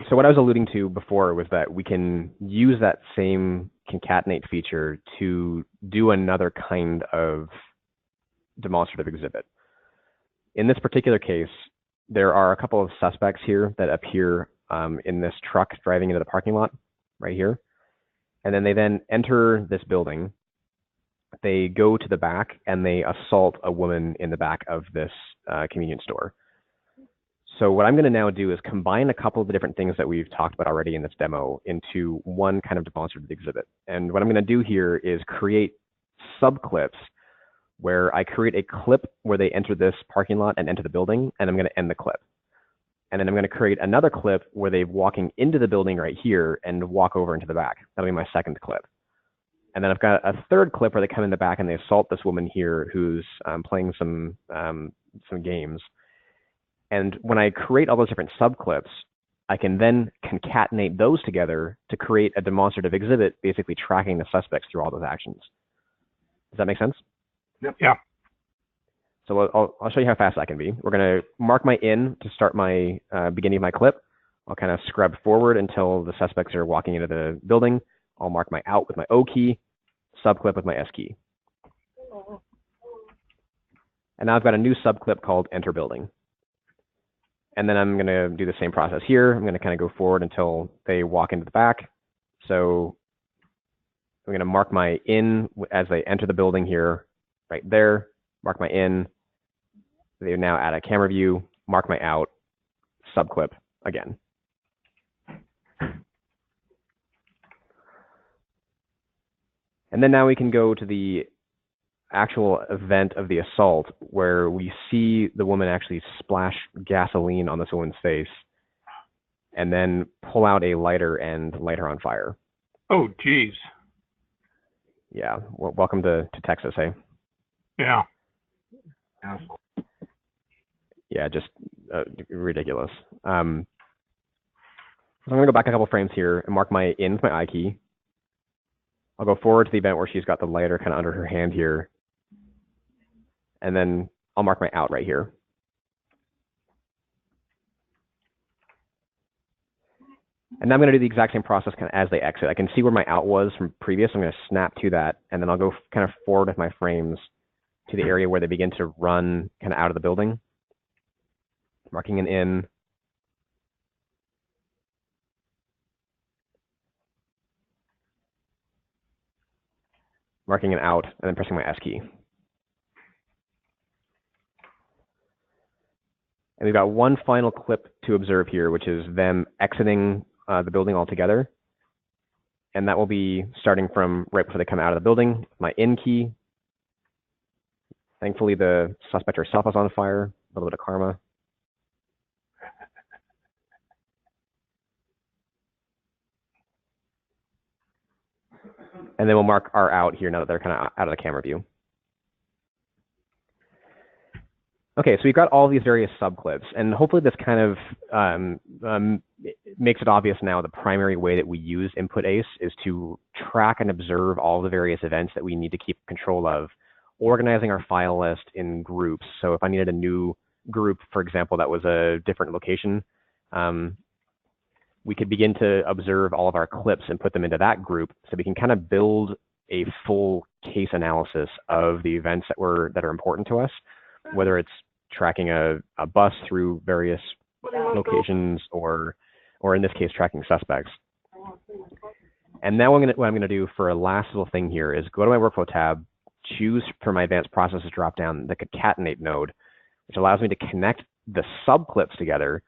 So what I was alluding to before was that we can use that same concatenate feature to do another kind of demonstrative exhibit. In this particular case, there are a couple of suspects here that appear in this truck driving into the parking lot right here. And then they enter this building. They go to the back and they assault a woman in the back of this convenience store. So what I'm going to now do is combine a couple of the different things that we've talked about already in this demo into one kind of demonstrative exhibit. And what I'm going to do here is create subclips where I create a clip where they enter this parking lot and enter the building, and I'm going to end the clip. And then I'm going to create another clip where they're walking into the building right here and walk over into the back. That'll be my second clip. And then I've got a third clip where they come in the back and they assault this woman here who's playing some games. And when I create all those different subclips, I can then concatenate those together to create a demonstrative exhibit, basically tracking the suspects through all those actions. Does that make sense? Yep. Yeah. So I'll show you how fast I can be. We're going to mark my in to start my beginning of my clip. I'll kind of scrub forward until the suspects are walking into the building. I'll mark my out with my O key, subclip with my S key. And now I've got a new subclip called enter building. And then I'm going to do the same process here. I'm going to kind of go forward until they walk into the back. So I'm going to mark my in as they enter the building here, right there. Mark my in. They're now at a camera view. Mark my out. Subclip again. And then now we can go to the actual event of the assault where we see the woman actually splash gasoline on this woman's face and then pull out a lighter and light her on fire. Oh, geez. Yeah. Well, welcome to Texas, hey? Yeah. Yeah, just ridiculous. So I'm going to go back a couple frames here and mark my in with my I key. I'll go forward to the event where she's got the lighter kind of under her hand here. And then I'll mark my out right here. And now I'm going to do the exact same process kind of as they exit. I can see where my out was from previous. I'm going to snap to that. And then I'll go kind of forward with my frames to the area where they begin to run kind of out of the building. Marking an in. Marking an out, and then pressing my S key. And we've got one final clip to observe here, which is them exiting the building altogether. And that will be starting from right before they come out of the building. My in key. Thankfully, the suspect herself is on fire. A little bit of karma. And then we'll mark our out here now that they're kind of out of the camera view. Okay, so we've got all these various subclips, and hopefully this kind of makes it obvious now the primary way that we use iNPUT-ACE is to track and observe all the various events that we need to keep control of, organizing our file list in groups. So if I needed a new group, for example, that was a different location, we could begin to observe all of our clips and put them into that group so we can kind of build a full case analysis of the events that are important to us, whether it's tracking a bus through various locations or in this case, tracking suspects. And now what I'm going to do for a last little thing here is go to my workflow tab, choose for my advanced processes drop down the concatenate node, which allows me to connect the subclips together.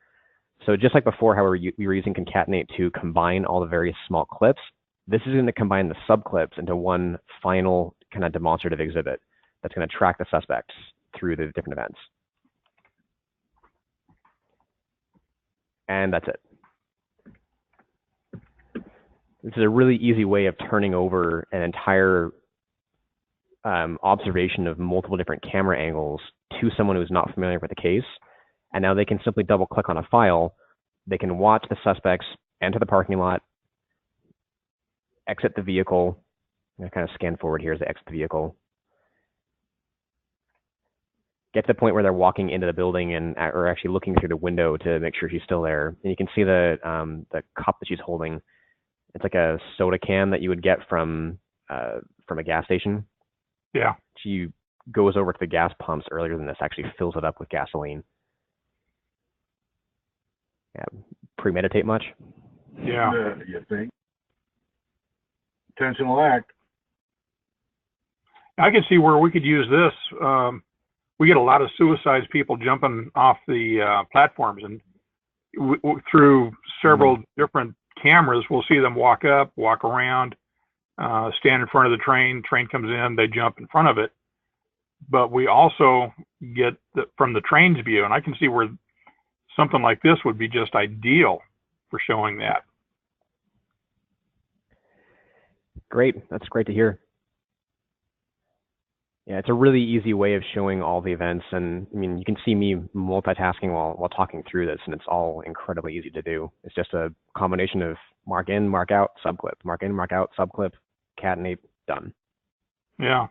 So just like before, how we were using concatenate to combine all the various small clips, this is going to combine the subclips into one final kind of demonstrative exhibit that's going to track the suspects through the different events. And that's it. This is a really easy way of turning over an entire observation of multiple different camera angles to someone who's not familiar with the case. And now they can simply double click on a file. They can watch the suspects enter the parking lot, exit the vehicle. I'm going to kind of scan forward here as they exit the vehicle. get to the point where they're walking into the building and or actually looking through the window to make sure she's still there. And you can see the cup that she's holding. It's like a soda can that you would get from a gas station. Yeah. She goes over to the gas pumps earlier than this, actually fills it up with gasoline. Yeah. Premeditate much? Yeah. You think? Intentional act. I can see where we could use this. We get a lot of suicides, people jumping off the platforms, and through several different cameras, we'll see them walk up, walk around, stand in front of the train. Train comes in, they jump in front of it. But we also get from the train's view, and I can see where something like this would be just ideal for showing that. Great. That's great to hear. Yeah, it's a really easy way of showing all the events. And I mean, you can see me multitasking while talking through this, and it's all incredibly easy to do. It's just a combination of mark in, mark out, subclip, mark in, mark out, subclip, concatenate, done. Yeah.